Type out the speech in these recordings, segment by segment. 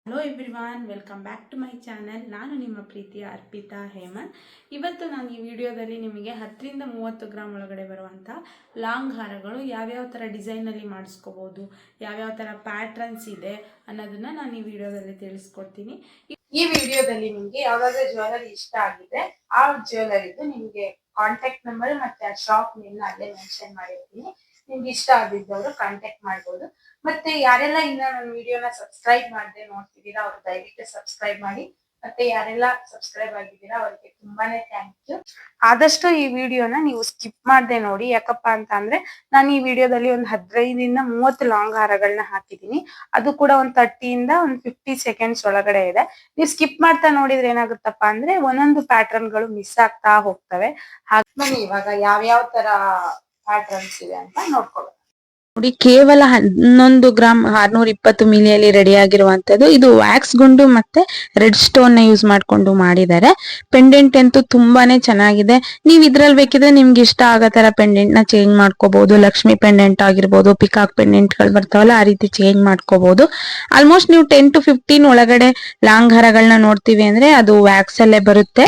Hello everyone, welcome back to my channel. ನಾನು ನಿಮ್ಮ ಪ್ರೀತಿಯ ಅರ್ಪಿತಾ ಹೇಮಂತ್. ಇವತ್ತು ನಾನು ಈ ವಿಡಿಯೋದಲ್ಲಿ ನಿಮಗೆ 10ರಿಂದ 30 ಗ್ರಾಮ್ ಒಳಗಡೆ ಬರುವಂಥ ಲಾಂಗ್ ಹಾರಗಳು ಯಾವ್ಯಾವ ಥರ ಡಿಸೈನಲ್ಲಿ ಮಾಡಿಸ್ಕೋಬೋದು, ಯಾವ್ಯಾವ ಥರ ಪ್ಯಾಟ್ರನ್ಸ್ ಇದೆ ಅನ್ನೋದನ್ನ ನಾನು ಈ ವಿಡಿಯೋದಲ್ಲಿ ತಿಳಿಸ್ಕೊಡ್ತೀನಿ. ಈ ವಿಡಿಯೋದಲ್ಲಿ ನಿಮಗೆ ಯಾವ್ದಾದ್ರು ಜ್ಯುವೆಲರಿ ಇಷ್ಟ ಆಗಿದೆ, ಆ ಜ್ಯುವೆಲರಿದು ನಿಮಗೆ ಕಾಂಟ್ಯಾಕ್ಟ್ ನಂಬರ್ ಮತ್ತೆ ಆ ಶಾಪ್ ನೇಮ್ ಅಲ್ಲೇ ಮೆನ್ಷನ್ ಮಾಡಿರ್ತೀನಿ. ನಿಮ್ಗೆ ಇಷ್ಟ ಆಗಿದ್ದವರು ಕಾಂಟ್ಯಾಕ್ಟ್ ಮಾಡ್ಬೋದು. ಮತ್ತೆ ಯಾರೆಲ್ಲ ಇನ್ನ ನನ್ನ ವಿಡಿಯೋನ ಸಬ್ಸ್ಕ್ರೈಬ್ ಮಾಡದೆ ನೋಡ್ತಿದ್ದೀರಾ ಅವ್ರು ದಯವಿಟ್ಟು ಸಬ್ಸ್ಕ್ರೈಬ್ ಮಾಡಿ. ಮತ್ತೆ ಯಾರೆಲ್ಲ ಸಬ್ಸ್ಕ್ರೈಬ್ ಆಗಿದ್ದೀರಾ ಅವ್ರಿಗೆ ತುಂಬಾನೇ ಥ್ಯಾಂಕ್ ಯು. ಆದಷ್ಟು ಈ ವಿಡಿಯೋನ ನೀವು ಸ್ಕಿಪ್ ಮಾಡದೆ ನೋಡಿ. ಯಾಕಪ್ಪ ಅಂತ ಅಂದ್ರೆ ನಾನು ಈ ವಿಡಿಯೋದಲ್ಲಿ ಒಂದು 15ರಿಂದ 30 ಲಾಂಗ್ ಹಾರಗಳನ್ನ ಹಾಕಿದೀನಿ. ಅದು ಕೂಡ ಒಂದು 30ಯಿಂದ ಒಂದು 50 ಸೆಕೆಂಡ್ಸ್ ಒಳಗಡೆ ಇದೆ. ನೀವು ಸ್ಕಿಪ್ ಮಾಡ್ತಾ ನೋಡಿದ್ರೆ ಏನಾಗುತ್ತಪ್ಪ ಅಂದ್ರೆ ಒಂದೊಂದು ಪ್ಯಾಟರ್ನ್ ಗಳು ಮಿಸ್ ಆಗ್ತಾ ಹೋಗ್ತವೆ. ಹಾಗೆ ಬನ್ನಿ ಇವಾಗ ಯಾವ್ಯಾವ ತರ ಪ್ಯಾಟರ್ನ್ಸ್ ಇದೆ ಅಂತ ನೋಡ್ಕೊಳ್ಳೋಣ. ನೋಡಿ, ಕೇವಲ 11 ಗ್ರಾಮ್ 620 ಮಿಲಿಯಲ್ಲಿ ರೆಡಿ ಆಗಿರುವಂತದ್ದು. ಇದು ವ್ಯಾಕ್ಸ್ ಗುಂಡು ಮತ್ತೆ ರೆಡ್ ಸ್ಟೋನ್ ನ ಯೂಸ್ ಮಾಡ್ಕೊಂಡು ಮಾಡಿದ್ದಾರೆ. ಪೆಂಡೆಂಟ್ ಅಂತೂ ತುಂಬಾನೇ ಚೆನ್ನಾಗಿದೆ. ನೀವ್ ಇದ್ರಲ್ಲಿ ಬೇಕಿದ್ರೆ ನಿಮ್ಗೆ ಇಷ್ಟ ಆಗೋ ತರ ಪೆಂಡೆಂಟ್ ನ ಚೇಂಜ್ ಮಾಡ್ಕೋಬಹುದು. ಲಕ್ಷ್ಮಿ ಪೆಂಡೆಂಟ್ ಆಗಿರ್ಬೋದು, ಪಿಕಾಕ್ ಪೆಂಡೆಂಟ್ ಗಳು ಬರ್ತಾವಲ್ಲ, ಆ ರೀತಿ ಚೇಂಜ್ ಮಾಡ್ಕೋಬಹುದು. ಆಲ್ಮೋಸ್ಟ್ ನೀವು 10 to 15 ಒಳಗಡೆ ಲಾಂಗ್ ಹಾರಗಳನ್ನ ನೋಡ್ತೀವಿ ಅಂದ್ರೆ ಅದು ವ್ಯಾಕ್ಸ್ ಅಲ್ಲೇ ಬರುತ್ತೆ.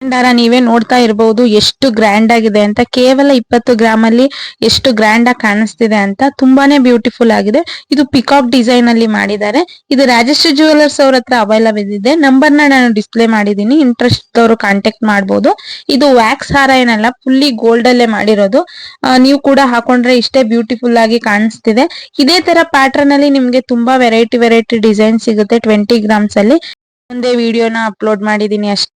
ದಾರ ನೀವೇ ನೋಡ್ತಾ ಇರಬಹುದು ಎಷ್ಟು ಗ್ರ್ಯಾಂಡ್ ಆಗಿದೆ ಅಂತ. ಕೇವಲ 20 ಗ್ರಾಮ್ ಅಲ್ಲಿ ಎಷ್ಟು ಗ್ರ್ಯಾಂಡ್ ಆಗಿ ಕಾಣಿಸ್ತಿದೆ ಅಂತ. ತುಂಬಾನೇ ಬ್ಯೂಟಿಫುಲ್ ಆಗಿದೆ. ಇದು ಪಿಕಾಕ್ ಡಿಸೈನ್ ಅಲ್ಲಿ ಮಾಡಿದ್ದಾರೆ. ಇದು ರಾಜಶ್ರೀ ಜ್ಯುವೆಲರ್ಸ್ ಅವ್ರ ಹತ್ರ ಅವೈಲಬಲ್ ಇದೆ. ನಂಬರ್ ನ ನಾನು ಡಿಸ್ಪ್ಲೇ ಮಾಡಿದೀನಿ, ಇಂಟ್ರೆಸ್ಟ್ ಅವರು ಕಾಂಟ್ಯಾಕ್ಟ್ ಮಾಡಬಹುದು. ಇದು ವ್ಯಾಕ್ಸ್ ಹಾರ ಏನಲ್ಲ, ಫುಲ್ಲಿ ಗೋಲ್ಡ್ ಅಲ್ಲೇ ಮಾಡಿರೋದು. ನೀವು ಕೂಡ ಹಾಕೊಂಡ್ರೆ ಇಷ್ಟೇ ಬ್ಯೂಟಿಫುಲ್ ಆಗಿ ಕಾಣಿಸ್ತಿದೆ. ಇದೇ ತರ ಪ್ಯಾಟರ್ನ್ ಅಲ್ಲಿ ನಿಮ್ಗೆ ತುಂಬಾ ವೆರೈಟಿ ಡಿಸೈನ್ ಸಿಗುತ್ತೆ 20 ಗ್ರಾಮ್ಸ್ ಅಲ್ಲಿ. ಒಂದೇ ವಿಡಿಯೋನ ಅಪ್ಲೋಡ್ ಮಾಡಿದೀನಿ ಅಷ್ಟೇ.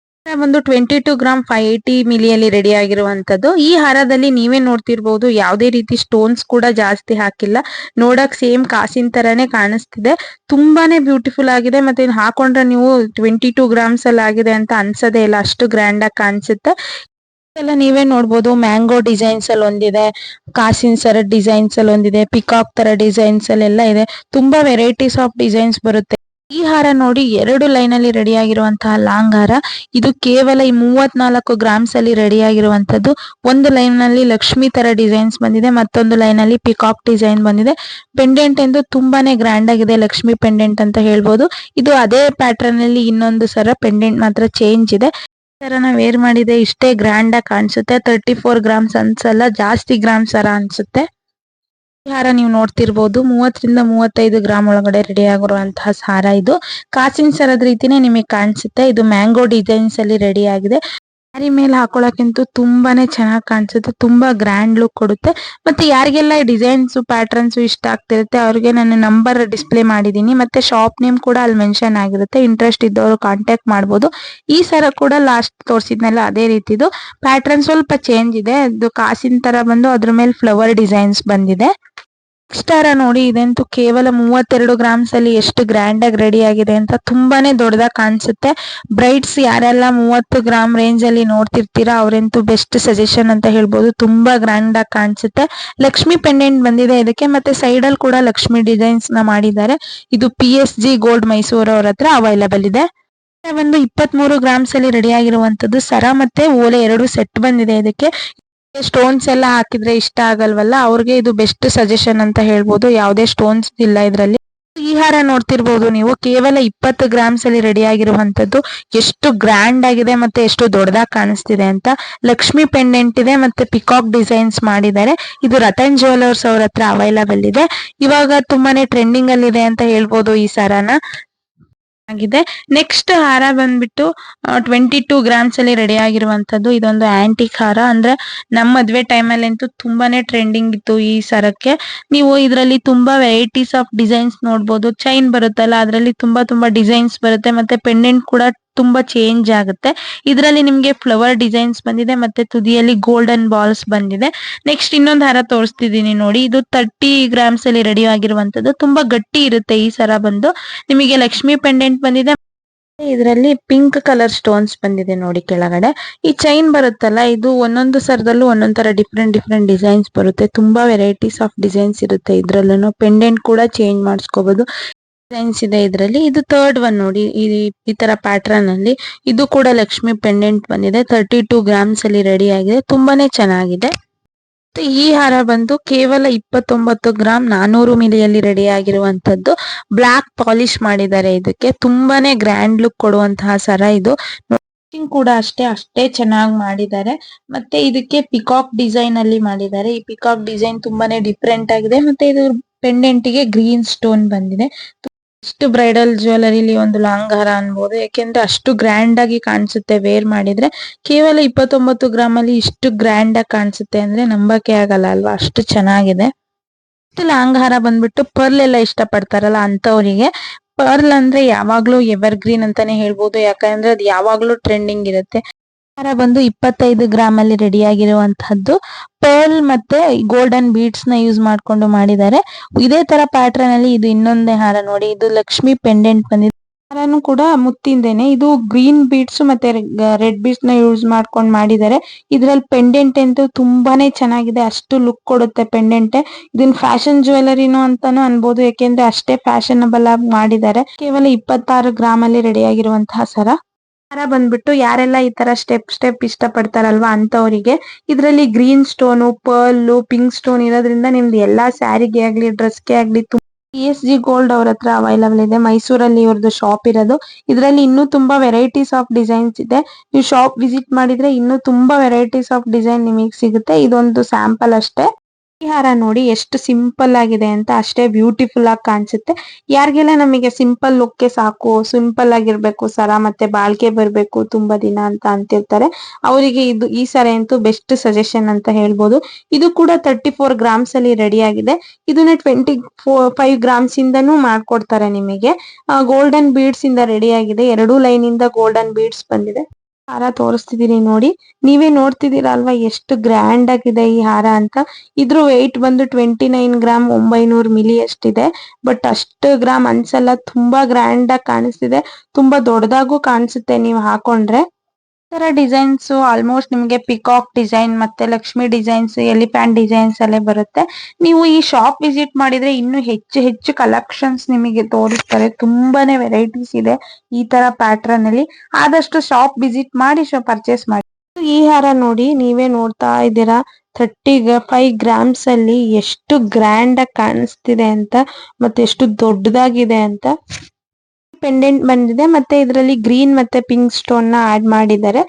ಒಂದು 22 ಗ್ರಾಮ್ 580 ಮಿಲಿಯಲ್ಲಿ ರೆಡಿ ಆಗಿರುವಂತದ್ದು. ಈ ಹಾರದಲ್ಲಿ ನೀವೇ ನೋಡ್ತಿರ್ಬಹುದು, ಯಾವುದೇ ರೀತಿ ಸ್ಟೋನ್ಸ್ ಕೂಡ ಜಾಸ್ತಿ ಹಾಕಿಲ್ಲ. ನೋಡಕ್ ಸೇಮ್ ಕಾಸಿನ ತರಾನೇ ಕಾಣಿಸ್ತಿದೆ. ತುಂಬಾನೇ ಬ್ಯೂಟಿಫುಲ್ ಆಗಿದೆ. ಮತ್ತೆ ಹಾಕೊಂಡ್ರೆ ನೀವು 22 ಗ್ರಾಮ್ಸ್ ಅಲ್ಲಿ ಆಗಿದೆ ಅಂತ ಅನ್ಸೋದೇ ಇಲ್ಲ, ಅಷ್ಟು ಗ್ರ್ಯಾಂಡ್ ಆಗಿ ಕಾಣಿಸುತ್ತೆ. ಎಲ್ಲ ನೀವೇ ನೋಡ್ಬೋದು, ಮ್ಯಾಂಗೋ ಡಿಸೈನ್ಸ್ ಅಲ್ಲಿ ಒಂದಿದೆ, ಕಾಸಿನ ಸರ ಡಿಸೈನ್ಸ್ ಅಲ್ಲಿ ಒಂದಿದೆ, ಪಿಕಾಕ್ ತರ ಡಿಸೈನ್ಸ್ ಅಲ್ಲಿ ಎಲ್ಲ ಇದೆ. ತುಂಬಾ ವೆರೈಟೀಸ್ ಆಫ್ ಡಿಸೈನ್ಸ್ ಬರುತ್ತೆ. ಈ ಹಾರ ನೋಡಿ, 2 ಲೈನ್ ಅಲ್ಲಿ ರೆಡಿ ಆಗಿರುವಂತಹ ಲಾಂಗ್ ಹಾರ. ಇದು ಕೇವಲ 34 ಗ್ರಾಮ್ಸ್ ಅಲ್ಲಿ ರೆಡಿ ಆಗಿರುವಂತದ್ದು. ಒಂದು ಲೈನ್ ನಲ್ಲಿ ಲಕ್ಷ್ಮಿ ತರ ಡಿಸೈನ್ಸ್ ಬಂದಿದೆ, ಮತ್ತೊಂದು ಲೈನ್ ಅಲ್ಲಿ ಪಿಕಾಕ್ ಡಿಸೈನ್ ಬಂದಿದೆ. ಪೆಂಡೆಂಟ್ ಎಂದು ತುಂಬಾನೇ ಗ್ರ್ಯಾಂಡ್ ಆಗಿದೆ, ಲಕ್ಷ್ಮಿ ಪೆಂಡೆಂಟ್ ಅಂತ ಹೇಳ್ಬೋದು. ಇದು ಅದೇ ಪ್ಯಾಟರ್ನ್ ಅಲ್ಲಿ ಇನ್ನೊಂದು ಸರ ಪೆಂಡೆಂಟ್ ಮಾತ್ರ ಚೇಂಜ್ ಇದೆ. ಸರನ ವೇರ್ ಮಾಡಿದೆ ಇಷ್ಟೇ ಗ್ರ್ಯಾಂಡ್ ಆಗಿ ಕಾಣಿಸುತ್ತೆ. 34 ಗ್ರಾಮ್ಸ್ ಅನ್ಸಲ್ಲ, ಜಾಸ್ತಿ ಗ್ರಾಮ್ಸ್ ಸರ ಅನ್ಸುತ್ತೆ. ಈ ಹಾರ ನೀವು ನೋಡ್ತಿರ್ಬೋದು, 30ರಿಂದ 35 ಗ್ರಾಮ್ ಒಳಗಡೆ ರೆಡಿ ಆಗಿರುವಂತಹ ಹಾರ. ಇದು ಕಾಸಿನ ಸರದ ರೀತಿನೇ ನಿಮಗೆ ಕಾಣಿಸುತ್ತೆ. ಇದು ಮ್ಯಾಂಗೋ ಡಿಸೈನ್ಸ್ ಅಲ್ಲಿ ರೆಡಿ ಆಗಿದೆ. ಸ್ಯಾರಿ ಮೇಲೆ ಹಾಕೊಳಕ್ಕಂತೂ ತುಂಬಾನೇ ಚೆನ್ನಾಗಿ ಕಾಣಿಸುತ್ತೆ, ತುಂಬಾ ಗ್ರ್ಯಾಂಡ್ ಲುಕ್ ಕೊಡುತ್ತೆ. ಮತ್ತೆ ಯಾರಿಗೆಲ್ಲ ಡಿಸೈನ್ಸ್ ಪ್ಯಾಟರ್ನ್ಸ್ ಇಷ್ಟ ಆಗ್ತಿರುತ್ತೆ ಅವ್ರಿಗೆ ನಾನು ನಂಬರ್ ಡಿಸ್ಪ್ಲೇ ಮಾಡಿದೀನಿ, ಮತ್ತೆ ಶಾಪ್ ನೇಮ್ ಕೂಡ ಅಲ್ಲಿ ಮೆನ್ಷನ್ ಆಗಿರುತ್ತೆ. ಇಂಟ್ರೆಸ್ಟ್ ಇದ್ದವರು ಕಾಂಟ್ಯಾಕ್ಟ್ ಮಾಡ್ಬೋದು. ಈ ಸರ ಕೂಡ ಲಾಸ್ಟ್ ತೋರಿಸಿದ್ನಲ್ಲ ಅದೇ ರೀತಿದು ಪ್ಯಾಟರ್ನ್ ಸ್ವಲ್ಪ ಚೇಂಜ್ ಇದೆ. ಅದು ಕಾಸಿನ ತರ ಬಂದು ಅದ್ರ ಮೇಲೆ ಫ್ಲವರ್ ಡಿಸೈನ್ಸ್ ಬಂದಿದೆ. ನೆಕ್ಸ್ಟ್ ಹಾರ ನೋಡಿ, ಇದಂತೂ ಕೇವಲ 32 ಗ್ರಾಮ್ಸ್ ಅಲ್ಲಿ ಎಷ್ಟು ಗ್ರ್ಯಾಂಡ್ ಆಗಿ ರೆಡಿ ಆಗಿದೆ ಅಂತ. ತುಂಬಾನೇ ದೊಡ್ಡದಾಗಿ ಕಾಣಿಸುತ್ತೆ. ಬ್ರೈಡ್ಸ್ ಯಾರೆಲ್ಲ 30 ಗ್ರಾಮ್ ರೇಂಜ್ ಅಲ್ಲಿ ನೋಡ್ತಿರ್ತೀರಾ ಅವ್ರಂತೂ ಬೆಸ್ಟ್ ಸಜೆಷನ್ ಅಂತ ಹೇಳ್ಬೋದು. ತುಂಬಾ ಗ್ರ್ಯಾಂಡ್ ಆಗಿ ಕಾಣಿಸುತ್ತೆ. ಲಕ್ಷ್ಮಿ ಪೆಂಡೆಂಟ್ ಬಂದಿದೆ ಇದಕ್ಕೆ, ಮತ್ತೆ ಸೈಡ್ ಅಲ್ಲಿ ಕೂಡ ಲಕ್ಷ್ಮಿ ಡಿಸೈನ್ಸ್ ನ ಮಾಡಿದ್ದಾರೆ. ಇದು PSG ಗೋಲ್ಡ್ ಮೈಸೂರು ಅವ್ರ ಹತ್ರ ಅವೈಲಬಲ್ ಇದೆ. ಒಂದು 23 ಗ್ರಾಮ್ಸ್ ಅಲ್ಲಿ ರೆಡಿ ಆಗಿರುವಂತದ್ದು. ಸರ ಮತ್ತೆ ಓಲೆ 2 ಸೆಟ್ ಬಂದಿದೆ ಇದಕ್ಕೆ. ಸ್ಟೋನ್ಸ್ ಎಲ್ಲ ಹಾಕಿದ್ರೆ ಇಷ್ಟ ಆಗಲ್ವಲ್ಲ, ಅವ್ರಿಗೆ ಇದು ಬೆಸ್ಟ್ ಸಜೆಷನ್ ಅಂತ ಹೇಳ್ಬೋದು. ಯಾವುದೇ ಸ್ಟೋನ್ಸ್ ಇಲ್ಲ ಇದರಲ್ಲಿ. ಈ ಹಾರ ನೋಡ್ತಿರ್ಬೋದು ನೀವು, ಕೇವಲ 20 ಗ್ರಾಮ್ಸ್ ಅಲ್ಲಿ ರೆಡಿ ಆಗಿರುವಂತದ್ದು. ಎಷ್ಟು ಗ್ರ್ಯಾಂಡ್ ಆಗಿದೆ ಮತ್ತೆ ಎಷ್ಟು ದೊಡ್ಡದಾಗಿ ಕಾಣಿಸ್ತಿದೆ ಅಂತ. ಲಕ್ಷ್ಮಿ ಪೆಂಡೆಂಟ್ ಇದೆ, ಮತ್ತೆ ಪಿಕಾಕ್ ಡಿಸೈನ್ಸ್ ಮಾಡಿದ್ದಾರೆ. ಇದು ರತನ್ ಜ್ಯುವೆಲರ್ಸ್ ಅವ್ರ ಹತ್ರ ಅವೈಲಬಲ್ ಇದೆ. ಇವಾಗ ತುಂಬಾನೇ ಟ್ರೆಂಡಿಂಗ್ ಅಲ್ಲಿ ಇದೆ ಅಂತ ಹೇಳ್ಬೋದು ಈ ಸರನ. ಆಗಿದೆ. ನೆಕ್ಸ್ಟ್ ಹಾರ ಬಂದ್ಬಿಟ್ಟು 22 ಗ್ರಾಮ್ಸ್ ಅಲ್ಲಿ ರೆಡಿ ಆಗಿರುವಂತದ್ದು. ಇದೊಂದು ಆಂಟಿಕ್ ಹಾರ, ಅಂದ್ರೆ ನಮ್ಮ ಮದ್ವೆ ಟೈಮಲ್ಲಿ ಅಂತೂ ತುಂಬಾನೇ ಟ್ರೆಂಡಿಂಗ್ ಇತ್ತು ಈ ಸರಕ್ಕೆ. ನೀವು ಇದರಲ್ಲಿ ತುಂಬಾ ವೆರೈಟೀಸ್ ಆಫ್ ಡಿಸೈನ್ಸ್ ನೋಡ್ಬೋದು. ಚೈನ್ ಬರುತ್ತಲ್ಲ, ಅದರಲ್ಲಿ ತುಂಬಾ ಡಿಸೈನ್ಸ್ ಬರುತ್ತೆ. ಮತ್ತೆ ಪೆಂಡೆಂಟ್ ಕೂಡ ತುಂಬಾ ಚೇಂಜ್ ಆಗುತ್ತೆ. ಇದರಲ್ಲಿ ನಿಮ್ಗೆ ಫ್ಲವರ್ ಡಿಸೈನ್ಸ್ ಬಂದಿದೆ, ಮತ್ತೆ ತುದಿಯಲ್ಲಿ ಗೋಲ್ಡನ್ ಬಾಲ್ಸ್ ಬಂದಿದೆ. ನೆಕ್ಸ್ಟ್ ಇನ್ನೊಂದು ಹಾರ ತೋರಿಸ್ತಿದ್ದೀನಿ ನೋಡಿ, ಇದು 30 ಗ್ರಾಮ್ಸ್ ಅಲ್ಲಿ ರೆಡಿ ಆಗಿರುವಂತದ್ದು. ತುಂಬಾ ಗಟ್ಟಿ ಇರುತ್ತೆ ಈ ಸರ ಬಂದು. ನಿಮಗೆ ಲಕ್ಷ್ಮಿ ಪೆಂಡೆಂಟ್ ಬಂದಿದೆ, ಇದರಲ್ಲಿ ಪಿಂಕ್ ಕಲರ್ ಸ್ಟೋನ್ಸ್ ಬಂದಿದೆ ನೋಡಿ ಕೆಳಗಡೆ. ಈ ಚೈನ್ ಬರುತ್ತಲ್ಲ, ಇದು ಒಂದೊಂದು ಸರದಲ್ಲೂ ಒಂದೊಂದ್ ತರ ಡಿಫ್ರೆಂಟ್ ಡಿಸೈನ್ಸ್ ಬರುತ್ತೆ. ತುಂಬಾ ವೆರೈಟೀಸ್ ಆಫ್ ಡಿಸೈನ್ಸ್ ಇರುತ್ತೆ ಇದ್ರಲ್ಲೂ. ಪೆಂಡೆಂಟ್ ಕೂಡ ಚೇಂಜ್ ಮಾಡಿಸ್ಕೋಬಹುದು. ಡಿಸೈನ್ಸ್ ಇದೆ ಇದರಲ್ಲಿ. ಇದು ಥರ್ಡ್ ಒನ್ ನೋಡಿ, ಈ ತರ ಪ್ಯಾಟರ್ನ್ ಅಲ್ಲಿ. ಇದು ಕೂಡ ಲಕ್ಷ್ಮಿ ಪೆಂಡೆಂಟ್ ಬಂದಿದೆ. 32 ಗ್ರಾಮ್ಸ್ ಅಲ್ಲಿ ರೆಡಿ ಆಗಿದೆ. ತುಂಬಾನೇ ಚೆನ್ನಾಗಿದೆ. ಮತ್ತೆ ಈ ಹಾರ ಬಂದು ಕೇವಲ 29 ಗ್ರಾಮ್ 400 ಮಿಲಿಯಲ್ಲಿ ರೆಡಿ ಆಗಿರುವಂತದ್ದು. ಬ್ಲಾಕ್ ಪಾಲಿಶ್ ಮಾಡಿದ್ದಾರೆ. ಇದಕ್ಕೆ ತುಂಬಾನೇ ಗ್ರ್ಯಾಂಡ್ ಲುಕ್ ಕೊಡುವಂತಹ ಸರ ಇದು. ಫಿನಿಶಿಂಗ್ ಕೂಡ ಅಷ್ಟೇ ಚೆನ್ನಾಗಿ ಮಾಡಿದ್ದಾರೆ. ಮತ್ತೆ ಇದಕ್ಕೆ ಪಿಕಾಕ್ ಡಿಸೈನ್ ಅಲ್ಲಿ ಮಾಡಿದ್ದಾರೆ. ಈ ಪಿಕಾಕ್ ಡಿಸೈನ್ ತುಂಬಾನೇ ಡಿಫ್ರೆಂಟ್ ಆಗಿದೆ. ಮತ್ತೆ ಇದು ಪೆಂಡೆಂಟ್ ಗೆ ಗ್ರೀನ್ ಸ್ಟೋನ್ ಬಂದಿದೆ. ಇಷ್ಟು ಬ್ರೈಡಲ್ ಜ್ಯುವೆಲರಿಲಿ ಒಂದು ಲಾಂಗ್ ಹಾರ ಅನ್ಬೋದು. ಯಾಕೆಂದ್ರೆ ಅಷ್ಟು ಗ್ರ್ಯಾಂಡ್ ಆಗಿ ಕಾಣಿಸುತ್ತೆ ವೇರ್ ಮಾಡಿದ್ರೆ. ಕೇವಲ 29 ಗ್ರಾಮ್ ಅಲ್ಲಿ ಇಷ್ಟು ಗ್ರ್ಯಾಂಡ್ ಆಗಿ ಕಾಣಿಸುತ್ತೆ ಅಂದ್ರೆ ನಂಬಕ್ಕೆ ಆಗಲ್ಲ ಅಲ್ವಾ, ಅಷ್ಟು ಚೆನ್ನಾಗಿದೆ. ಇಷ್ಟು ಲಾಂಗ್ ಹಾರ ಬಂದ್ಬಿಟ್ಟು ಪರ್ಲ್ ಎಲ್ಲ ಇಷ್ಟ ಪಡ್ತಾರಲ್ಲ ಅಂತವರಿಗೆ ಪರ್ಲ್ ಅಂದ್ರೆ ಯಾವಾಗ್ಲೂ ಎವರ್ ಗ್ರೀನ್ ಅಂತಾನೆ ಹೇಳ್ಬೋದು. ಯಾಕಂದ್ರೆ ಅದು ಯಾವಾಗ್ಲೂ ಟ್ರೆಂಡಿಂಗ್ ಇರುತ್ತೆ. ಹಾರ ಬಂದು 25 ಗ್ರಾಮ್ ಅಲ್ಲಿ ರೆಡಿ ಆಗಿರುವಂತಹದ್ದು. ಪರ್ಲ್ ಮತ್ತೆ ಗೋಲ್ಡನ್ ಬೀಡ್ಸ್ ನ ಯೂಸ್ ಮಾಡ್ಕೊಂಡು ಮಾಡಿದ್ದಾರೆ. ಇದೇ ತರ ಪ್ಯಾಟರ್ನ್ ಅಲ್ಲಿ ಇದು ಇನ್ನೊಂದೇ ಹಾರ ನೋಡಿ. ಇದು ಲಕ್ಷ್ಮಿ ಪೆಂಡೆಂಟ್ ಬಂದಿದೆ. ಹಾರನು ಕೂಡ ಮುತ್ತಿಂದೇನೆ. ಇದು ಗ್ರೀನ್ ಬೀಡ್ಸ್ ಮತ್ತೆ ರೆಡ್ ಬೀಡ್ಸ್ ನ ಯೂಸ್ ಮಾಡ್ಕೊಂಡು ಮಾಡಿದ್ದಾರೆ. ಇದ್ರಲ್ಲಿ ಪೆಂಡೆಂಟ್ ಅಂತೂ ತುಂಬಾನೇ ಚೆನ್ನಾಗಿದೆ. ಅಷ್ಟು ಲುಕ್ ಕೊಡುತ್ತೆ ಪೆಂಡೆಂಟ್. ಇದನ್ನ ಫ್ಯಾಷನ್ ಜ್ಯುವೆಲರಿನೂ ಅಂತಾನು ಅನ್ಬೋದು. ಯಾಕೆಂದ್ರೆ ಅಷ್ಟೇ ಫ್ಯಾಷನಬಲ್ ಆಗಿ ಮಾಡಿದ್ದಾರೆ. ಕೇವಲ 26 ಗ್ರಾಮ್ ಅಲ್ಲಿ ರೆಡಿ ಆಗಿರುವಂತಹ ಸರ. ಹಾರ ಬಂದ್ಬಿಟ್ಟು ಯಾರೆಲ್ಲ ಈ ತರ ಸ್ಟೆಪ್ ಇಷ್ಟ ಪಡ್ತಾರಲ್ವಾ ಅಂತವರಿಗೆ ಇದ್ರಲ್ಲಿ green stone, pearl, pink stone ಇರೋದ್ರಿಂದ ನಿಮ್ದು ಎಲ್ಲಾ ಸ್ಯಾರಿಗೆ ಆಗ್ಲಿ ಡ್ರೆಸ್ಗೆ ಆಗ್ಲಿ ESG ಗೋಲ್ಡ್ ಅವ್ರ ಹತ್ರ ಅವೈಲಬಲ್ ಇದೆ. ಮೈಸೂರಲ್ಲಿ ಇವ್ರದ್ದು ಶಾಪ್ ಇರೋದು. ಇದರಲ್ಲಿ ಇನ್ನೂ ತುಂಬಾ ವೆರೈಟೀಸ್ ಆಫ್ ಡಿಸೈನ್ಸ್ ಇದೆ. ನೀವು ಶಾಪ್ ವಿಸಿಟ್ ಮಾಡಿದ್ರೆ ಇನ್ನೂ ತುಂಬಾ ವೆರೈಟೀಸ್ ಆಫ್ ಡಿಸೈನ್ ನಿಮಗೆ ಸಿಗುತ್ತೆ. ಇದೊಂದು ಸ್ಯಾಂಪಲ್ ಅಷ್ಟೇ. ಈ ಹಾರ ನೋಡಿ ಎಷ್ಟು ಸಿಂಪಲ್ ಆಗಿದೆ ಅಂತ, ಅಷ್ಟೇ ಬ್ಯೂಟಿಫುಲ್ ಆಗಿ ಕಾಣಿಸುತ್ತೆ. ಯಾರಿಗೆಲ್ಲ ನಮಗೆ ಸಿಂಪಲ್ ಲುಕ್ ಸಾಕು, ಸಿಂಪಲ್ ಆಗಿರ್ಬೇಕು ಸರ ಮತ್ತೆ ಬಾಳ್ಕೆ ಬರ್ಬೇಕು ತುಂಬಾ ದಿನ ಅಂತ ಅಂತಿರ್ತಾರೆ, ಅವರಿಗೆ ಈ ಸರ ಅಂತೂ ಬೆಸ್ಟ್ ಸಜೆಷನ್ ಅಂತ ಹೇಳ್ಬೋದು. ಇದು ಕೂಡ 34 ಗ್ರಾಮ್ಸ್ ಅಲ್ಲಿ ರೆಡಿ ಆಗಿದೆ. ಇದನ್ನ 25 ಗ್ರಾಮ್ಸ್ ಇಂದನೂ ಮಾಡ್ಕೊಡ್ತಾರೆ ನಿಮಗೆ. ಗೋಲ್ಡನ್ ಬೀಡ್ಸ್ ಇಂದ ರೆಡಿ ಆಗಿದೆ. 2 ಲೈನ್ ಇಂದ ಗೋಲ್ಡನ್ ಬೀಡ್ಸ್ ಬಂದಿದೆ. ಹಾರ ತೋರಿಸ್ತಿದೀನಿ ನೋಡಿ. ನೀವೇ ನೋಡ್ತಿದ್ದೀರಾ ಅಲ್ವಾ ಎಷ್ಟು ಗ್ರ್ಯಾಂಡ್ ಆಗಿದೆ ಈ ಹಾರ ಅಂತ. ಇದ್ರ ವೆಯ್ಟ್ ಬಂದು 29 ಗ್ರಾಮ್ 900 ಮಿಲಿ ಅಷ್ಟಿದೆ. ಬಟ್ ಅಷ್ಟು ಗ್ರಾಮ್ ಅನ್ಸಲ್ಲ. ತುಂಬಾ ಗ್ರ್ಯಾಂಡ್ ಆಗಿ ಕಾಣಿಸ್ತಿದೆ. ತುಂಬಾ ದೊಡ್ಡದಾಗೂ ಕಾಣಿಸುತ್ತೆ ನೀವು ಹಾಕೊಂಡ್ರೆ. ಈ ತರ ಡಿಸೈನ್ಸ್ ಆಲ್ಮೋಸ್ಟ್ ನಿಮ್ಗೆ ಪಿಕಾಕ್ ಡಿಸೈನ್ ಮತ್ತೆ ಲಕ್ಷ್ಮಿ ಡಿಸೈನ್ಸ್, ಎಲಿಫ್ಯಾಂಟ್ ಡಿಸೈನ್ಸ್ ಅಲ್ಲೇ ಬರುತ್ತೆ. ನೀವು ಈ ಶಾಪ್ ವಿಸಿಟ್ ಮಾಡಿದ್ರೆ ಇನ್ನು ಹೆಚ್ಚು ಕಲೆಕ್ಷನ್ಸ್ ನಿಮಗೆ ತೋರಿಸ್ತಾರೆ. ತುಂಬಾನೇ ವೆರೈಟೀಸ್ ಇದೆ ಈ ತರ ಪ್ಯಾಟರ್ನ್ ಅಲ್ಲಿ. ಆದಷ್ಟು ಶಾಪ್ ವಿಸಿಟ್ ಮಾಡಿ ಪರ್ಚೇಸ್ ಮಾಡಿ. ಈ ಹಾರ ನೋಡಿ, ನೀವೇ ನೋಡ್ತಾ ಇದ್ದೀರಾ 35 ಗ್ರಾಮ್ಸ್ ಅಲ್ಲಿ ಎಷ್ಟು ಗ್ರ್ಯಾಂಡ್ ಆಗಿ ಕಾಣಿಸ್ತಿದೆ ಅಂತ, ಮತ್ತೆ ಎಷ್ಟು ದೊಡ್ಡದಾಗಿದೆ ಅಂತ. ಪೆಂಡೆಂಟ್ ಬಂದಿದೆ ಮತ್ತೆ ಇದರಲ್ಲಿ ಗ್ರೀನ್ ಮತ್ತೆ ಪಿಂಕ್ ಸ್ಟೋನ್ ನ ಆಡ್ ಮಾಡಿದ್ದಾರೆ.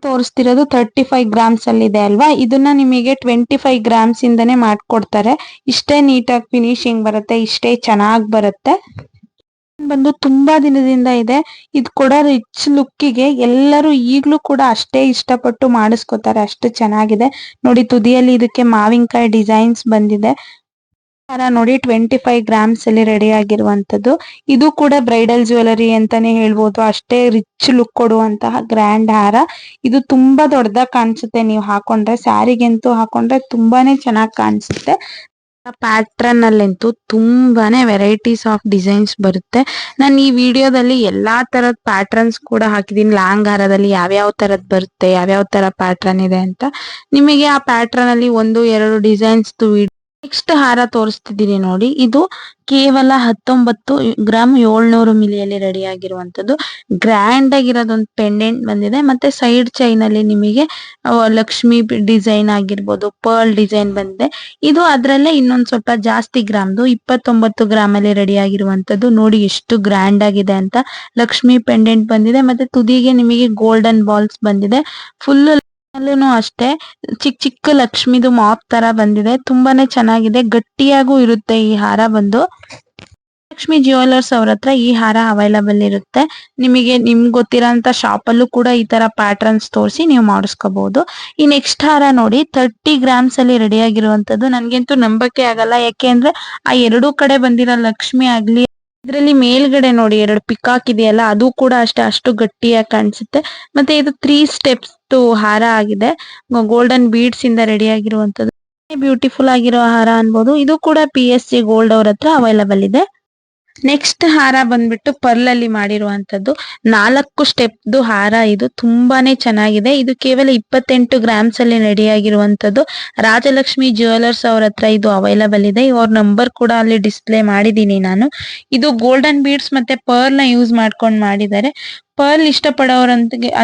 ತೋರಿಸ್ತಿರೋದು 35 ಗ್ರಾಮ್ಸ್ ಅಲ್ಲಿ ಇದೆ ಅಲ್ವಾ. ಇದನ್ನ ನಿಮಗೆ 25 ಗ್ರಾಮ್ಸ್ ಇಂದಾನೆ ಮಾಡ್ಕೊಡ್ತಾರೆ. ಇಷ್ಟೇ ನೀಟಾಗಿ ಫಿನಿಶಿಂಗ್ ಬರುತ್ತೆ, ಇಷ್ಟೇ ಚೆನ್ನಾಗಿ ಬರುತ್ತೆ. ಬಂದು ತುಂಬಾ ದಿನದಿಂದ ಇದೆ. ಇದು ಕೊಡೋ ರಿಚ್ ಲುಕ್ಕಿಗೆ ಎಲ್ಲರೂ ಈಗ್ಲೂ ಕೂಡ ಅಷ್ಟೇ ಇಷ್ಟಪಟ್ಟು ಮಾಡಿಸ್ಕೊತಾರೆ. ಅಷ್ಟು ಚೆನ್ನಾಗಿದೆ ನೋಡಿ. ತುದಿಯಲ್ಲಿ ಇದಕ್ಕೆ ಮಾವಿನಕಾಯಿ ಡಿಸೈನ್ಸ್ ಬಂದಿದೆ. ಹಾರ ನೋಡಿ 25 ಗ್ರಾಮ್ಸ್ ಅಲ್ಲಿ ರೆಡಿ ಆಗಿರುವಂತದ್ದು. ಇದು ಕೂಡ ಬ್ರೈಡಲ್ ಜ್ಯುವೆಲರಿ ಅಂತಾನೆ ಹೇಳ್ಬೋದು. ಅಷ್ಟೇ ರಿಚ್ ಲುಕ್ ಕೊಡುವಂತಹ ಗ್ರ್ಯಾಂಡ್ ಹಾರ. ಇದು ತುಂಬಾ ದೊಡ್ಡದಾಗಿ ಕಾಣಿಸುತ್ತೆ ನೀವು ಹಾಕೊಂಡ್ರೆ. ಸ್ಯಾರಿಗಂತೂ ಹಾಕೊಂಡ್ರೆ ತುಂಬಾನೇ ಚೆನ್ನಾಗಿ ಕಾಣಿಸುತ್ತೆ. ಪ್ಯಾಟ್ರನ್ ಅಲ್ಲಂತೂ ತುಂಬಾನೇ ವೆರೈಟೀಸ್ ಆಫ್ ಡಿಸೈನ್ಸ್ ಬರುತ್ತೆ. ನಾನು ಈ ವಿಡಿಯೋದಲ್ಲಿ ಎಲ್ಲಾ ತರದ ಪ್ಯಾಟ್ರನ್ಸ್ ಕೂಡ ಹಾಕಿದೀನಿ. ಲಾಂಗ್ ಹಾರದಲ್ಲಿ ಯಾವ್ಯಾವ ತರದ್ ಬರುತ್ತೆ, ಯಾವ್ಯಾವ ತರ ಪ್ಯಾಟ್ರನ್ ಇದೆ ಅಂತ. ನಿಮಗೆ ಆ ಪ್ಯಾಟ್ರನ್ ಅಲ್ಲಿ 1-2 ಡಿಸೈನ್ಸ್ ನೆಕ್ಸ್ಟ್ ಹಾರ ತೋರಿಸ್ತಿದ್ದೀನಿ ನೋಡಿ. ಇದು ಕೇವಲ 19 ಗ್ರಾಮ್ 700 ಮಿಲಿಯಲ್ಲಿ ರೆಡಿ ಆಗಿರುವಂತದ್ದು. ಗ್ರ್ಯಾಂಡ್ ಆಗಿರೋದೊಂದು ಪೆಂಡೆಂಟ್ ಬಂದಿದೆ. ಮತ್ತೆ ಸೈಡ್ ಚೈನ್ ಅಲ್ಲಿ ನಿಮಗೆ ಲಕ್ಷ್ಮಿ ಡಿಸೈನ್ ಆಗಿರ್ಬೋದು, ಪರ್ಲ್ ಡಿಸೈನ್ ಬಂದಿದೆ. ಇದು ಅದ್ರಲ್ಲೇ ಇನ್ನೊಂದ್ ಸ್ವಲ್ಪ ಜಾಸ್ತಿ ಗ್ರಾಮ್ದು 29 ಗ್ರಾಮ್ ಅಲ್ಲಿ ರೆಡಿ ಆಗಿರುವಂತದ್ದು. ನೋಡಿ ಎಷ್ಟು ಗ್ರ್ಯಾಂಡ್ ಆಗಿದೆ ಅಂತ. ಲಕ್ಷ್ಮಿ ಪೆಂಡೆಂಟ್ ಬಂದಿದೆ ಮತ್ತೆ ತುದಿಗೆ ನಿಮಗೆ ಗೋಲ್ಡನ್ ಬಾಲ್ಸ್ ಬಂದಿದೆ. ಫುಲ್ ಅಲ್ಲೂ ಅಷ್ಟೇ ಚಿಕ್ಕ ಲಕ್ಷ್ಮಿದು ಮಾಪ್ ತರ ಬಂದಿದೆ. ತುಂಬಾನೇ ಚೆನ್ನಾಗಿದೆ, ಗಟ್ಟಿಯಾಗೂ ಇರುತ್ತೆ ಈ ಹಾರ ಬಂದು. ಲಕ್ಷ್ಮಿ ಜ್ಯುವೆಲರ್ಸ್ ಅವ್ರ ಹತ್ರ ಈ ಹಾರ ಅವೈಲಬಲ್ ಇರುತ್ತೆ. ನಿಮ್ಗೆ ಗೊತ್ತಿರೋಂತ ಶಾಪ್ ಅಲ್ಲೂ ಕೂಡ ಈ ತರ ಪ್ಯಾಟರ್ನ್ಸ್ ತೋರಿಸಿ ನೀವು ಮಾಡಿಸ್ಕೋಬಹುದು. ಈ ನೆಕ್ಸ್ಟ್ ಹಾರ ನೋಡಿ 30 ಗ್ರಾಮ್ಸ್ ಅಲ್ಲಿ ರೆಡಿ ಆಗಿರುವಂತದ್ದು. ನನ್ಗಂತೂ ನಂಬಕ್ಕೆ ಆಗಲ್ಲ. ಯಾಕೆಂದ್ರೆ ಆ ಎರಡೂ ಕಡೆ ಬಂದಿರೋ ಲಕ್ಷ್ಮಿ ಆಗ್ಲಿ, ಇದ್ರಲ್ಲಿ ಮೇಲ್ಗಡೆ ನೋಡಿ 2 ಪಿಕಾಕ್ ಇದೆಯಲ್ಲ, ಅದು ಕೂಡ ಅಷ್ಟು ಗಟ್ಟಿಯಾಗಿ ಕಾಣಿಸುತ್ತೆ. ಮತ್ತೆ ಇದು 3 ಸ್ಟೆಪ್ಸ್ ಹಾರ ಆಗಿದೆ. ಗೋಲ್ಡನ್ ಬೀಡ್ಸ್ ಇಂದ ರೆಡಿ ಆಗಿರುವಂತದ್ದು. ಬ್ಯೂಟಿಫುಲ್ ಆಗಿರೋ ಹಾರ ಅನ್ಬೋದು. ಇದು ಕೂಡ PSC ಗೋಲ್ಡ್ ಅವ್ರ ಹತ್ರ ಅವೈಲಬಲ್ ಇದೆ. ನೆಕ್ಸ್ಟ್ ಹಾರ ಬಂದ್ಬಿಟ್ಟು ಪರ್ಲ್ ಅಲ್ಲಿ ಮಾಡಿರುವಂತದ್ದು 4 ಸ್ಟೆಪ್ದು ಹಾರ. ಇದು ತುಂಬಾನೇ ಚೆನ್ನಾಗಿದೆ. ಇದು ಕೇವಲ 28 ಗ್ರಾಮ್ಸ್ ಅಲ್ಲಿ ರೆಡಿ ಆಗಿರುವಂತದ್ದು. ರಾಜಲಕ್ಷ್ಮಿ ಜ್ಯುವೆಲರ್ಸ್ ಅವ್ರ ಹತ್ರ ಇದು ಅವೈಲಬಲ್ ಇದೆ. ಅವ್ರ ನಂಬರ್ ಕೂಡ ಅಲ್ಲಿ ಡಿಸ್ಪ್ಲೇ ಮಾಡಿದೀನಿ ನಾನು. ಇದು ಗೋಲ್ಡನ್ ಬೀಡ್ಸ್ ಮತ್ತೆ ಪರ್ಲ್ ನ ಯೂಸ್ ಮಾಡ್ಕೊಂಡು ಮಾಡಿದ್ದಾರೆ. ಪರ್ಲ್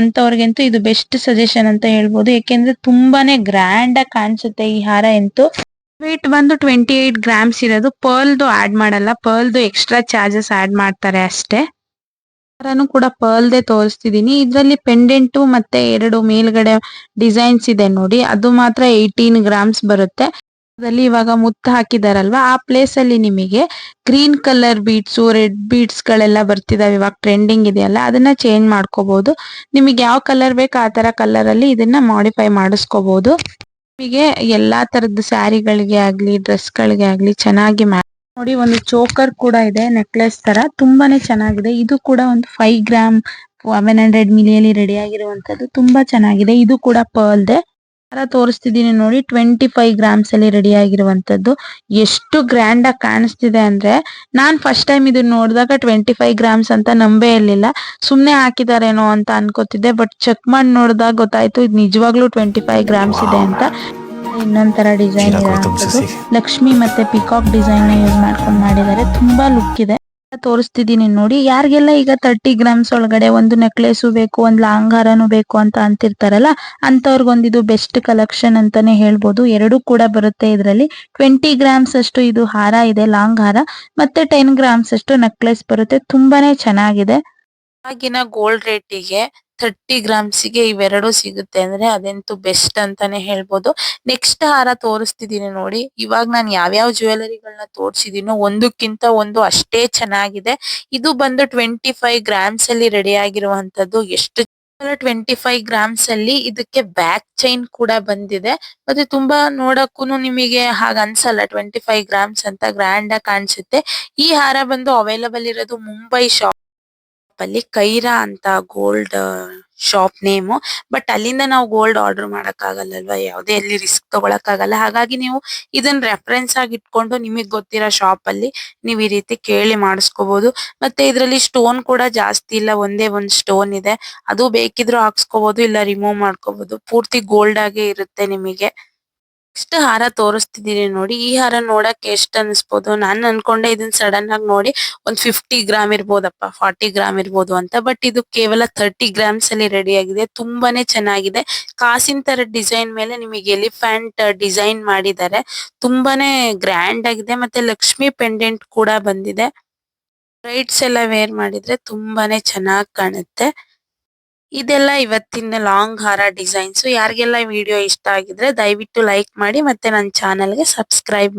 ಅಂತವ್ರಿಗಂತೂ ಇದು ಬೆಸ್ಟ್ ಸಜೆಷನ್ ಅಂತ ಹೇಳ್ಬೋದು. ಯಾಕೆಂದ್ರೆ ತುಂಬಾನೇ ಗ್ರ್ಯಾಂಡ್ ಆಗಿ ಕಾಣಿಸುತ್ತೆ ಈ ಹಾರ ಅಂತೂ. ವೇಟ್ ಬಂದು 28 ಗ್ರಾಮ್ಸ್ ಇರೋದು. ಪರ್ಲ್ದು ಆಡ್ ಮಾಡಲ್ಲ, ಪರ್ಲ್ದು ಎಕ್ಸ್ಟ್ರಾ ಚಾರ್ಜಸ್ ಆಡ್ ಮಾಡ್ತಾರೆ ಅಷ್ಟೇ. ಹಾರನು ಕೂಡ ಪರ್ಲ್ದೇ ತೋರಿಸ್ತಿದೀನಿ. ಇದ್ರಲ್ಲಿ ಪೆಂಡೆಂಟು ಮತ್ತೆ 2 ಮೇಲ್ಗಡೆ ಡಿಸೈನ್ಸ್ ಇದೆ ನೋಡಿ, ಅದು ಮಾತ್ರ 18 ಗ್ರಾಮ್ಸ್ ಬರುತ್ತೆ. ಅದ್ರಲ್ಲಿ ಇವಾಗ ಮುತ್ತು ಹಾಕಿದಾರಲ್ವಾ, ಆ ಪ್ಲೇಸ್ ಅಲ್ಲಿ ನಿಮಗೆ green colour beads, red beads ಗಳೆಲ್ಲ ಬರ್ತಿದಾವೆ. ಇವಾಗ ಟ್ರೆಂಡಿಂಗ್ ಇದೆಯಲ್ಲ, ಅದನ್ನ ಚೇಂಜ್ ಮಾಡ್ಕೋಬಹುದು. ನಿಮಗೆ ಯಾವ ಕಲರ್ ಬೇಕು ಆ ತರ ಕಲರ್ ಅಲ್ಲಿ ಇದನ್ನ ಮಾಡಿಫೈ ಮಾಡಿಸ್ಕೋಬಹುದು. ನಿಮಗೆ ಎಲ್ಲಾ ತರದ ಸ್ಯಾರಿಗಳಿಗೆ ಆಗ್ಲಿ ಡ್ರೆಸ್ ಗಳಿಗೆ ಆಗ್ಲಿ ಚೆನ್ನಾಗಿ ನೋಡಿ. ಒಂದು ಚೋಕರ್ ಕೂಡ ಇದೆ, ನೆಕ್ಲೆಸ್ ತರ, ತುಂಬಾನೇ ಚೆನ್ನಾಗಿದೆ. ಇದು ಕೂಡ ಒಂದು 5 ಗ್ರಾಮ್ 700 ಮಿಲಿಯಲ್ಲಿ ರೆಡಿ ಆಗಿರುವಂತದ್ದು. ತುಂಬಾ ಚೆನ್ನಾಗಿದೆ. ಇದು ಕೂಡ ಪರ್ಲ್ದೆ ಹಾರ ತೋರಿಸ್ತಿದೀನಿ ನೋಡಿ. 25 ಗ್ರಾಮ್ಸ್ ಅಲ್ಲಿ ರೆಡಿ ಆಗಿರುವಂತದ್ದು. ಎಷ್ಟು ಗ್ರ್ಯಾಂಡ್ ಆಗಿ ಕಾಣಿಸ್ತಿದೆ ಅಂದ್ರೆ, ನಾನ್ ಫಸ್ಟ್ ಟೈಮ್ ಇದನ್ನ ನೋಡಿದಾಗ 25 ಗ್ರಾಮ್ಸ್ ಅಂತ ನಂಬೇ ಇರ್ಲಿಲ್ಲ. ಸುಮ್ನೆ ಹಾಕಿದಾರೇನೋ ಅಂತ ಅನ್ಕೋತಿದ್ದೆ. ಬಟ್ ಚೆಕ್ ಮಾಡಿ ನೋಡಿದಾಗ ಗೊತ್ತಾಯ್ತು ಇದು ನಿಜವಾಗ್ಲೂ 25 ಗ್ರಾಮ್ಸ್ ಇದೆ ಅಂತ. ಇನ್ನೊಂದ್ ತರ ಡಿಸೈನ್ ಇದೆ, ಲಕ್ಷ್ಮಿ ಮತ್ತೆ ಪಿಕಾಕ್ ಡಿಸೈನ್ ನ ಯೂಸ್ ಮಾಡ್ಕೊಂಡು ಮಾಡಿದ್ದಾರೆ. ತುಂಬಾ ಲುಕ್ ಇದೆ. ತೋರಿಸ್ತಿದೀನಿ ನೋಡಿ. ಯಾರಿಗೆಲ್ಲ ಈಗ 30 ಗ್ರಾಮ್ಸ್ ಒಳಗಡೆ ಒಂದು ನೆಕ್ಲೆಸ್ ಬೇಕು, ಒಂದ್ ಲಾಂಗ್ ಹಾರನು ಬೇಕು ಅಂತ ಅಂತಿರ್ತಾರಲ್ಲ, ಅಂತವ್ರಿಗೊಂದಿದು ಬೆಸ್ಟ್ ಕಲೆಕ್ಷನ್ ಅಂತಾನೆ ಹೇಳ್ಬೋದು. ಎರಡು ಕೂಡ ಬರುತ್ತೆ ಇದ್ರಲ್ಲಿ. 20 ಗ್ರಾಮ್ಸ್ ಅಷ್ಟು ಇದು ಹಾರ ಇದೆ, ಲಾಂಗ್ ಹಾರ, ಮತ್ತೆ 10 ಗ್ರಾಮ್ಸ್ ಅಷ್ಟು ನೆಕ್ಲೆಸ್ ಬರುತ್ತೆ. ತುಂಬಾನೇ ಚೆನ್ನಾಗಿದೆ. ಆಗಿನ ಗೋಲ್ಡ್ ರೇಟಿಗೆ 30 ಗ್ರಾಮ್ಸ್ಗೆ ಇವೆರಡು ಸಿಗುತ್ತೆ ಅಂದ್ರೆ ಅದಂತೂ ಬೆಸ್ಟ್ ಅಂತಾನೆ ಹೇಳ್ಬೋದು. ನೆಕ್ಸ್ಟ್ ಹಾರ ತೋರಿಸ್ತಿದೀನಿ ನೋಡಿ. ಇವಾಗ ನಾನು ಯಾವ್ಯಾವ ಜ್ಯುವೆಲರಿಗಳನ್ನ ತೋರಿಸಿದೀನೋ ಒಂದಕ್ಕಿಂತ ಒಂದು ಅಷ್ಟೇ ಚೆನ್ನಾಗಿದೆ. ಇದು ಬಂದು 25 ಗ್ರಾಮ್ಸ್ ಅಲ್ಲಿ ರೆಡಿ ಆಗಿರುವಂತದ್ದು. ಎಷ್ಟು 25 ಗ್ರಾಮ್ಸ್ ಅಲ್ಲಿ ಇದಕ್ಕೆ ಬ್ಯಾಕ್ ಚೈನ್ ಕೂಡ ಬಂದಿದೆ. ಮತ್ತೆ ತುಂಬಾ ನೋಡಕ್ಕೂ ನಿಮಗೆ ಹಾಗ ಅನ್ಸಲ್ಲ 25 ಗ್ರಾಮ್ಸ್ ಅಂತ, ಗ್ರ್ಯಾಂಡ್ ಆಗಿ ಕಾಣಿಸುತ್ತೆ. ಈ ಹಾರ ಬಂದು ಅವೈಲಬಲ್ ಇರೋದು ಮುಂಬೈ ಶಾಪ್ ಅಲ್ಲಿ, ಕೈರಾ ಅಂತ ಗೋಲ್ಡ್ ಶಾಪ್ ನೇಮು. ಬಟ್ ಅಲ್ಲಿಂದ ನಾವು ಗೋಲ್ಡ್ ಆರ್ಡರ್ ಮಾಡಕ್ ಆಗಲ್ಲಲ್ವಾ, ಯಾವುದೇ ಅಲ್ಲಿ ರಿಸ್ಕ್ ತಗೊಳಕ್ ಆಗಲ್ಲ. ಹಾಗಾಗಿ ನೀವು ಇದನ್ನ ರೆಫರೆನ್ಸ್ ಆಗಿ ಇಟ್ಕೊಂಡು ನಿಮಗೆ ಗೊತ್ತಿರೋ ಶಾಪ್ ಅಲ್ಲಿ ನೀವು ಈ ರೀತಿ ಕೇಳಿ ಮಾಡಿಸ್ಕೋಬಹುದು. ಮತ್ತೆ ಇದರಲ್ಲಿ ಸ್ಟೋನ್ ಕೂಡ ಜಾಸ್ತಿ ಇಲ್ಲ, ಒಂದೇ ಒಂದ್ ಸ್ಟೋನ್ ಇದೆ. ಅದು ಬೇಕಿದ್ರು ಹಾಕ್ಸ್ಕೋಬಹುದು, ಇಲ್ಲ ರಿಮೂವ್ ಮಾಡ್ಕೋಬಹುದು. ಪೂರ್ತಿ ಗೋಲ್ಡ್ ಆಗೇ ಇರುತ್ತೆ ನಿಮಗೆ. ನೆಕ್ಸ್ಟ್ ಹಾರ ತೋರಿಸ್ತಿದೀನಿ ನೋಡಿ. ಈ ಹಾರ ನೋಡಕ್ ಎಷ್ಟ್ ಅನ್ಸ್ಬೋದು, ನಾನ್ ಅನ್ಕೊಂಡೆ ಇದನ್ನ ಸಡನ್ ಆಗಿ ನೋಡಿ ಒಂದ್ 50 ಗ್ರಾಮ್ ಇರ್ಬೋದಪ್ಪ, 40 ಗ್ರಾಮ್ ಇರ್ಬೋದು ಅಂತ. ಬಟ್ ಇದು ಕೇವಲ 30 ಗ್ರಾಮ್ಸ್ ಅಲ್ಲಿ ರೆಡಿ ಆಗಿದೆ. ತುಂಬಾನೇ ಚೆನ್ನಾಗಿದೆ. ಕಾಸಿನ ತರ ಡಿಸೈನ್ ಮೇಲೆ ನಿಮಗೆ ಎಲಿಫೆಂಟ್ ಡಿಸೈನ್ ಮಾಡಿದ್ದಾರೆ. ತುಂಬಾನೇ ಗ್ರ್ಯಾಂಡ್ ಆಗಿದೆ. ಮತ್ತೆ ಲಕ್ಷ್ಮಿ ಪೆಂಡೆಂಟ್ ಕೂಡ ಬಂದಿದೆ. ಬ್ರೈಡ್ಸ್ ಎಲ್ಲ ವೇರ್ ಮಾಡಿದ್ರೆ ತುಂಬಾನೇ ಚೆನ್ನಾಗಿ ಕಾಣುತ್ತೆ. ಇದೆಲ್ಲ ಇವತ್ತಿನ ಲಾಂಗ್ ಹಾರ ಡಿಸೈನ್ಸ್. ಯಾರಿಗೆಲ್ಲ ವಿಡಿಯೋ ಇಷ್ಟ ಆಗಿದ್ರೆ ದಯವಿಟ್ಟು ಲೈಕ್ ಮಾಡಿ, ಮತ್ತೆ ನನ್ನ ಚಾನಲ್ಗೆ ಸಬ್ಸ್ಕ್ರೈಬ್ ಮಾಡಿ.